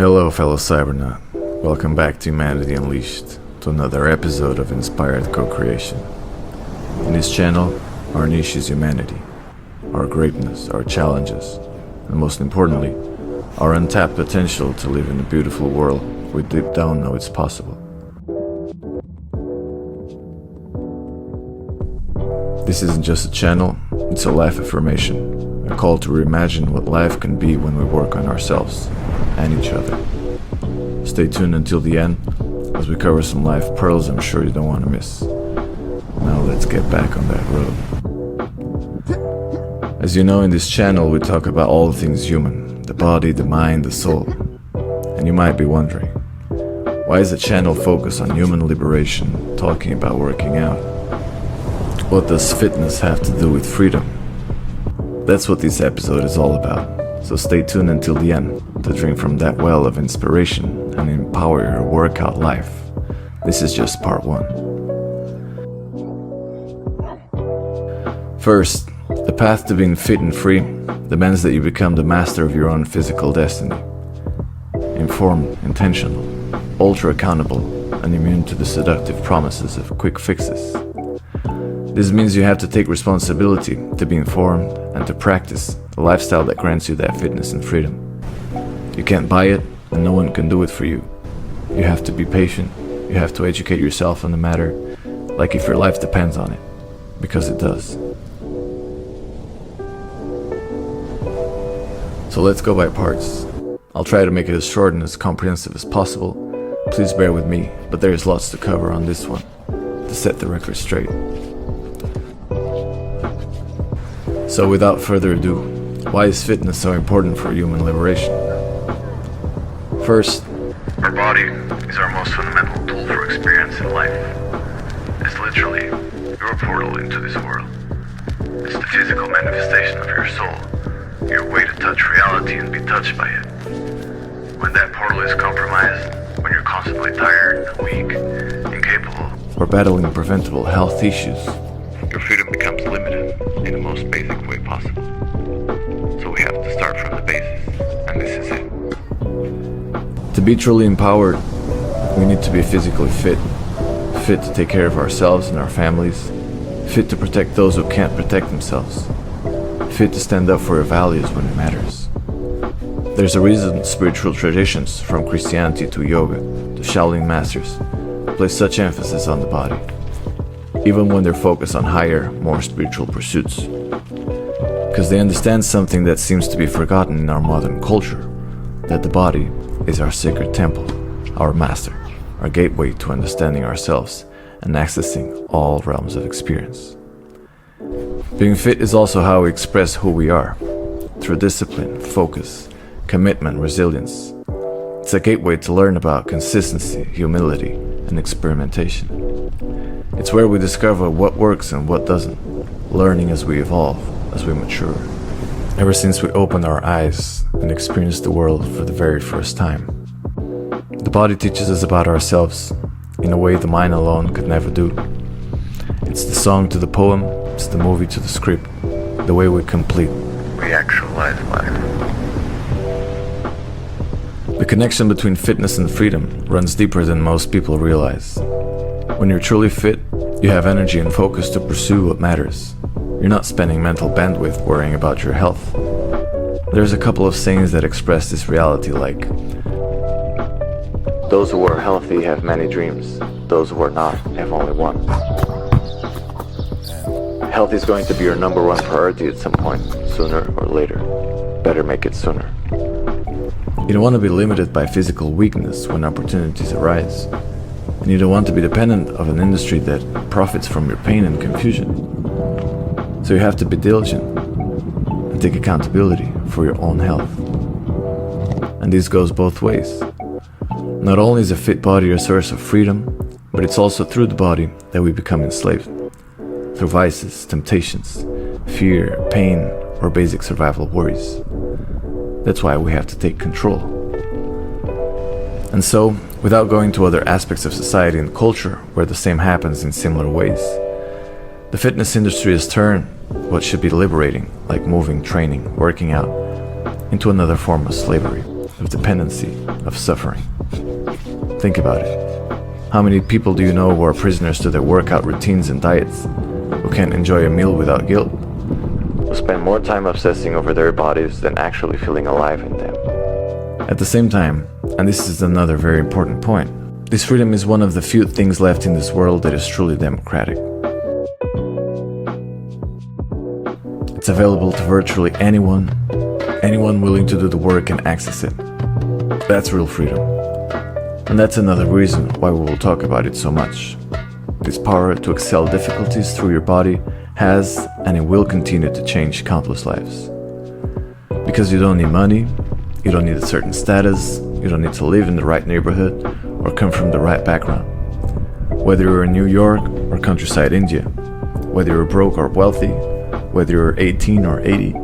Hello, fellow Cybernaut. Welcome back to Humanity Unleashed, to another episode of Inspired Co-Creation. In this channel, our niche is humanity, our greatness, our challenges, and most importantly, our untapped potential to live in a beautiful world we deep down know it's possible. This isn't just a channel, it's a life affirmation, a call to reimagine what life can be when we work on ourselves and each other. Stay tuned until the end as we cover some life pearls I'm sure you don't want to miss. Now let's get back on that road. As you know, in this channel we talk about all things human, the body, the mind, the soul. And you might be wondering, why is the channel focused on human liberation, talking about working out? What does fitness have to do with freedom? That's what this episode is all about, so stay tuned until the end to drink from that well of inspiration and empower your workout life. This is just part one. First, the path to being fit and free demands that you become the master of your own physical destiny. Informed, intentional, ultra accountable, and immune to the seductive promises of quick fixes. This means you have to take responsibility to be informed and to practice a lifestyle that grants you that fitness and freedom. You can't buy it, and no one can do it for you. You have to be patient, you have to educate yourself on the matter, like if your life depends on it, because it does. So let's go by parts. I'll try to make it as short and as comprehensive as possible. Please bear with me, but there is lots to cover on this one, to set the record straight. So without further ado, why is fitness so important for human liberation? First, our body is our most fundamental tool for experience in life. It's literally your portal into this world. It's the physical manifestation of your soul, your way to touch reality and be touched by it. When that portal is compromised, when you're constantly tired, weak, incapable, or battling preventable health issues, your freedom becomes limited in the most basic way possible. So we have to start from the basis, and this is it. To be truly empowered, we need to be physically fit to take care of ourselves and our families, fit to protect those who can't protect themselves, fit to stand up for your values when it matters. There's a reason spiritual traditions, from Christianity to yoga to Shaolin masters, place such emphasis on the body, even when they're focused on higher, more spiritual pursuits. Because they understand something that seems to be forgotten in our modern culture, that the body is our sacred temple, our master, our gateway to understanding ourselves and accessing all realms of experience. Being fit is also how we express who we are, through discipline, focus, commitment, resilience. It's a gateway to learn about consistency, humility, and experimentation. It's where we discover what works and what doesn't, learning as we evolve, as we mature. Ever since we opened our eyes and experienced the world for the very first time, the body teaches us about ourselves in a way the mind alone could never do. It's the song to the poem, it's the movie to the script, the way we complete, we actualize life. The connection between fitness and freedom runs deeper than most people realize. When you're truly fit, you have energy and focus to pursue what matters. You're not spending mental bandwidth worrying about your health. There's a couple of sayings that express this reality, like, those who are healthy have many dreams, those who are not have only one. Health is going to be your number one priority at some point, sooner or later. Better make it sooner. You don't want to be limited by physical weakness when opportunities arise. And you don't want to be dependent of an industry that profits from your pain and confusion. So you have to be diligent and take accountability for your own health. And this goes both ways. Not only is a fit body a source of freedom, but it's also through the body that we become enslaved. Through vices, temptations, fear, pain, or basic survival worries. That's why we have to take control. And so, without going to other aspects of society and culture where the same happens in similar ways, the fitness industry has turned what should be liberating, like moving, training, working out, into another form of slavery. of dependency, of suffering. Think about it. How many people do you know who are prisoners to their workout routines and diets, who can't enjoy a meal without guilt, who spend more time obsessing over their bodies than actually feeling alive in them? At the same time, and this is another very important point, this freedom is one of the few things left in this world that is truly democratic. It's available to virtually anyone willing to do the work and access it. That's real freedom. And that's another reason why we will talk about it so much. This power to excel difficulties through your body has and it will continue to change countless lives. Because you don't need money, you don't need a certain status, you don't need to live in the right neighborhood or come from the right background. Whether you're in New York or countryside India, whether you're broke or wealthy, whether you're 18 or 80,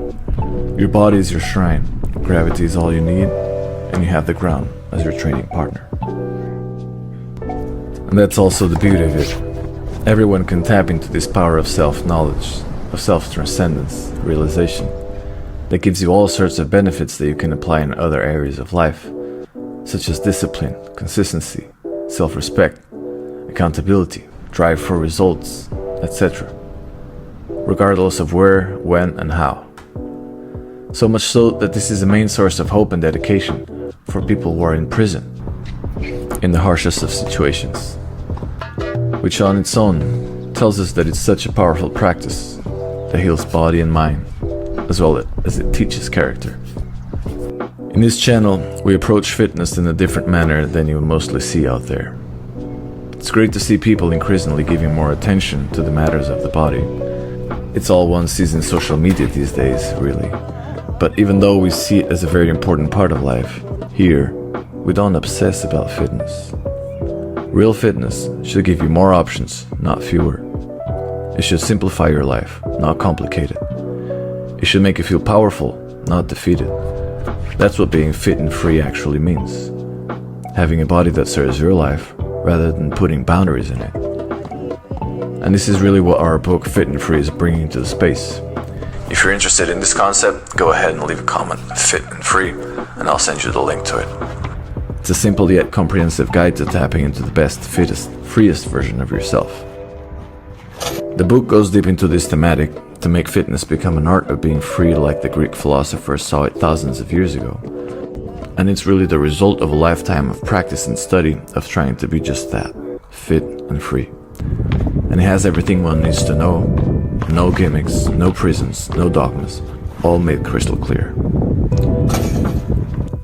your body is your shrine, gravity is all you need, and you have the ground as your training partner. And that's also the beauty of it. Everyone can tap into this power of self-knowledge, of self-transcendence, realization, that gives you all sorts of benefits that you can apply in other areas of life, such as discipline, consistency, self-respect, accountability, drive for results, etc. Regardless of where, when, and how. So much so that this is a main source of hope and dedication for people who are in prison, in the harshest of situations, which on its own tells us that it's such a powerful practice that heals body and mind, as well as it teaches character. In this channel, we approach fitness in a different manner than you mostly see out there. It's great to see people increasingly giving more attention to the matters of the body. It's all one sees in social media these days, really. But even though we see it as a very important part of life, here, we don't obsess about fitness. Real fitness should give you more options, not fewer. It should simplify your life, not complicate it. It should make you feel powerful, not defeated. That's what being fit and free actually means. Having a body that serves your life, rather than putting boundaries in it. And this is really what our book Fit and Free is bringing to the space. If you're interested in this concept, go ahead and leave a comment, Fit and Free, and I'll send you the link to it. It's a simple yet comprehensive guide to tapping into the best, fittest, freest version of yourself. The book goes deep into this thematic to make fitness become an art of being free like the Greek philosophers saw it thousands of years ago. And it's really the result of a lifetime of practice and study of trying to be just that, fit and free. And it has everything one needs to know. No gimmicks, no prisons, no dogmas, all made crystal clear.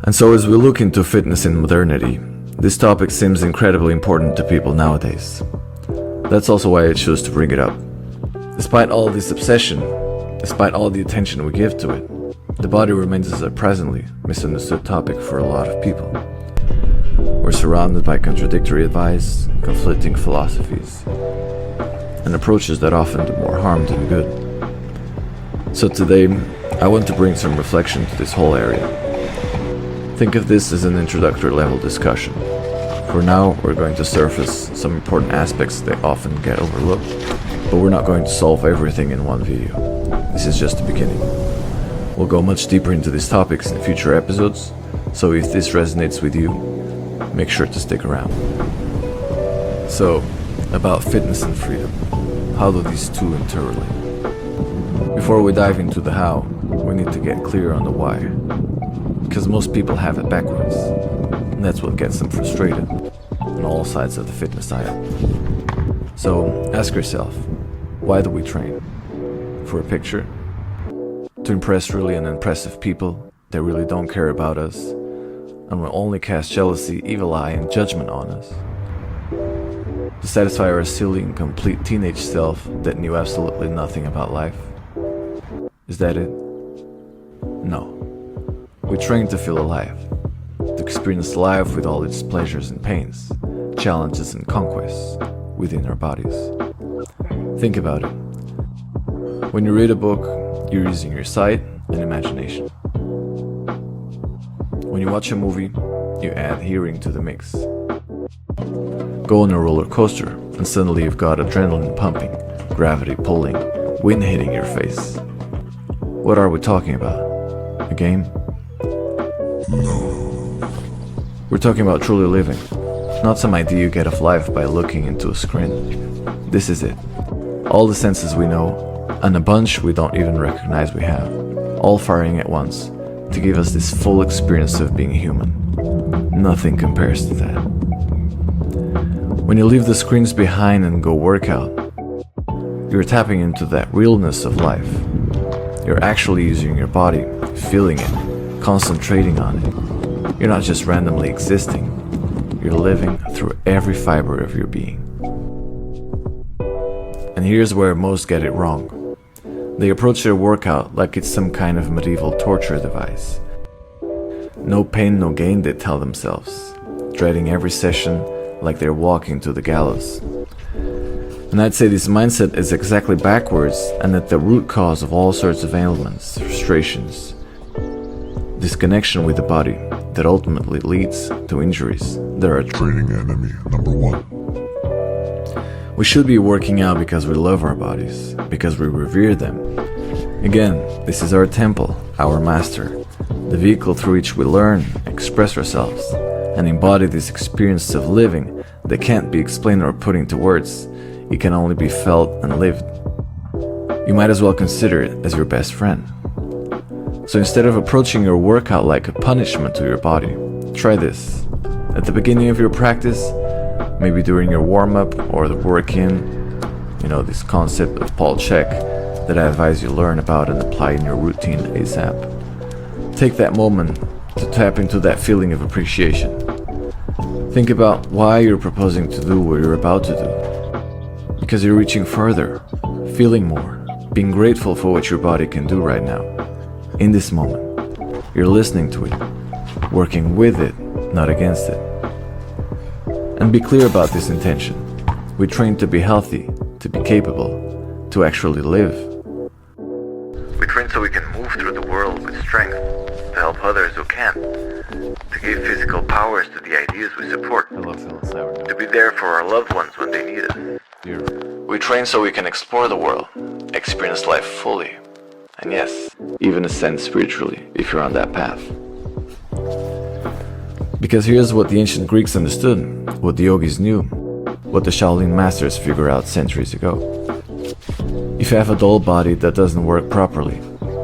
And so as we look into fitness in modernity, this topic seems incredibly important to people nowadays. That's also why I chose to bring it up. Despite all this obsession, despite all the attention we give to it, the body remains a surprisingly misunderstood topic for a lot of people. We're surrounded by contradictory advice, conflicting philosophies, and approaches that often do more harm than good. So today, I want to bring some reflection to this whole area. Think of this as an introductory level discussion. For now, we're going to surface some important aspects that often get overlooked, but we're not going to solve everything in one video. This is just the beginning. We'll go much deeper into these topics in future episodes, so if this resonates with you, make sure to stick around. So, about fitness and freedom. How do these two interrelate? Before we dive into the how, we need to get clear on the why. Because most people have it backwards, and that's what gets them frustrated on all sides of the fitness aisle. So, ask yourself, why do we train? For a picture? To impress really unimpressive people that really don't care about us, and will only cast jealousy, evil eye, and judgment on us? To satisfy our silly and complete teenage self that knew absolutely nothing about life? Is that it? No. We train to feel alive, to experience life with all its pleasures and pains, challenges and conquests within our bodies. Think about it. When you read a book, you're using your sight and imagination. When you watch a movie, you add hearing to the mix. Go on a roller coaster and suddenly you've got adrenaline pumping, gravity pulling, wind hitting your face. What are we talking about? A game? No. We're talking about truly living, not some idea you get of life by looking into a screen. This is it. All the senses we know, and a bunch we don't even recognize we have, all firing at once to give us this full experience of being human. Nothing compares to that. When you leave the screens behind and go work out, you're tapping into that realness of life. You're actually using your body, feeling it, concentrating on it. You're not just randomly existing. You're living through every fiber of your being. And here's where most get it wrong. They approach their workout like it's some kind of medieval torture device. No pain, no gain, they tell themselves, dreading every session like they're walking to the gallows. And I'd say this mindset is exactly backwards and at the root cause of all sorts of ailments, frustrations, disconnection with the body that ultimately leads to injuries that are Training enemy number one. We should be working out because we love our bodies, because we revere them. Again, this is our temple, our master, the vehicle through which we learn, express ourselves, and embody this experience of living that can't be explained or put into words. It can only be felt and lived. You might as well consider it as your best friend. So instead of approaching your workout like a punishment to your body, try this. At the beginning of your practice, maybe during your warm-up or the work-in, this concept of Paul Check that I advise you learn about and apply in your routine ASAP. Take that moment to tap into that feeling of appreciation. Think about why you're proposing to do what you're about to do. Because you're reaching further, feeling more, being grateful for what your body can do right now. In this moment, you're listening to it, working with it, not against it. And be clear about this intention. We train to be healthy, to be capable, to actually live. We train so we can move through the world with strength, to help others who can't, to give physical powers to the ideas we support, to be there for our loved ones when they need us. We train so we can explore the world, experience life fully, and yes, even ascend spiritually if you're on that path. Because here's what the ancient Greeks understood, what the yogis knew, what the Shaolin masters figured out centuries ago. If you have a dull body that doesn't work properly,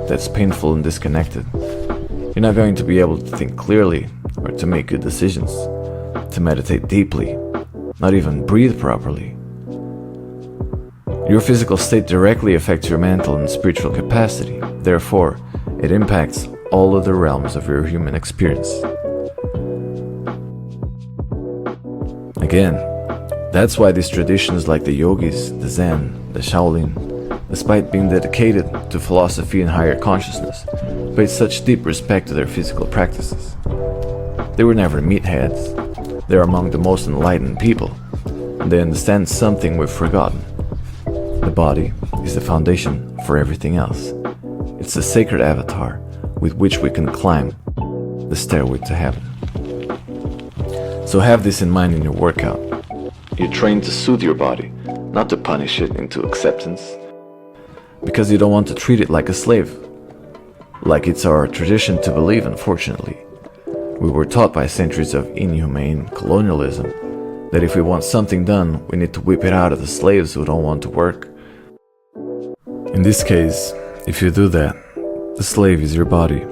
that's painful and disconnected, you're not going to be able to think clearly or to make good decisions, to meditate deeply, not even breathe properly. Your physical state directly affects your mental and spiritual capacity. Therefore, it impacts all other realms of your human experience. Again, that's why these traditions like the yogis, the Zen, the Shaolin, despite being dedicated to philosophy and higher consciousness, paid such deep respect to their physical practices. They were never meatheads. They're among the most enlightened people, and they understand something we've forgotten. The body is the foundation for everything else. It's a sacred avatar with which we can climb the stairway to heaven. So have this in mind in your workout. You train to soothe your body, not to punish it into acceptance, because you don't want to treat it like a slave, like it's our tradition to believe, unfortunately. We were taught by centuries of inhumane colonialism that if we want something done, we need to whip it out of the slaves who don't want to work. In this case, if you do that, the slave is your body,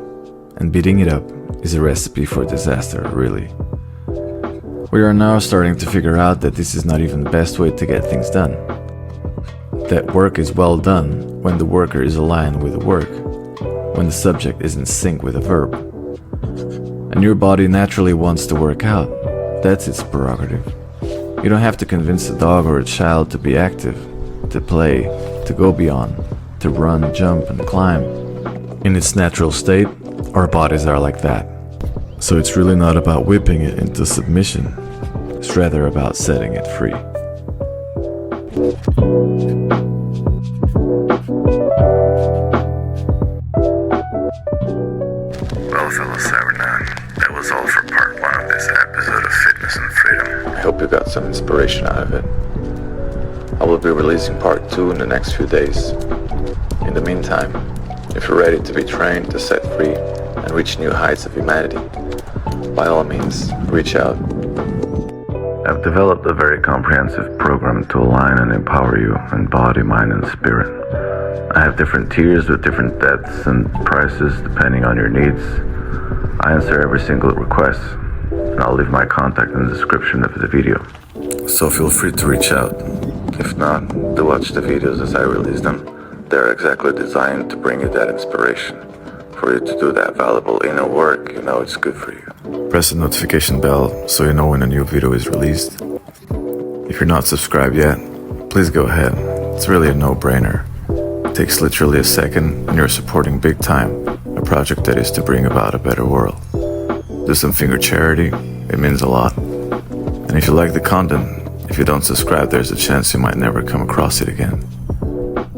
and beating it up is a recipe for disaster, really. We are now starting to figure out that this is not even the best way to get things done. That work is well done when the worker is aligned with the work, when the subject is in sync with the verb. And your body naturally wants to work out. That's its prerogative. You don't have to convince a dog or a child to be active, to play, to go beyond, to run, jump, and climb. In its natural state, our bodies are like that. So it's really not about whipping it into submission. It's rather about setting it free. Well, fellow Cybernon, that was all for part 1 of this episode of Fitness and Freedom. I hope you got some inspiration out of it. I will be releasing part 2 in the next few days. In the meantime, if you're ready to be trained to set free and reach new heights of humanity, by all means, reach out. I've developed a very comprehensive program to align and empower you in body, mind, and spirit. I have different tiers with different depths and prices depending on your needs. I answer every single request, and I'll leave my contact in the description of the video. So feel free to reach out. If not, to watch the videos as I release them. They're exactly designed to bring you that inspiration, for you to do that valuable inner work you know it's good for you. Press the notification bell so you know when a new video is released. If you're not subscribed yet, please go ahead. It's really a no-brainer. It takes literally a second and you're supporting big time a project that is to bring about a better world. Do something for charity, it means a lot. And if you like the content, if you don't subscribe, there's a chance you might never come across it again.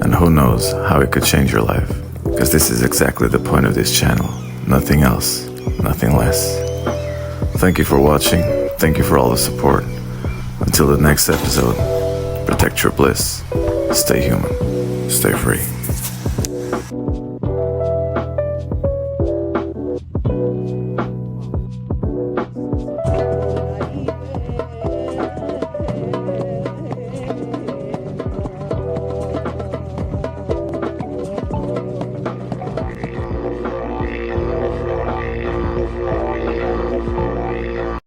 And who knows how it could change your life. Because this is exactly the point of this channel. Nothing else, nothing less. Thank you for watching. Thank you for all the support. Until the next episode, protect your bliss. Stay human. Stay free.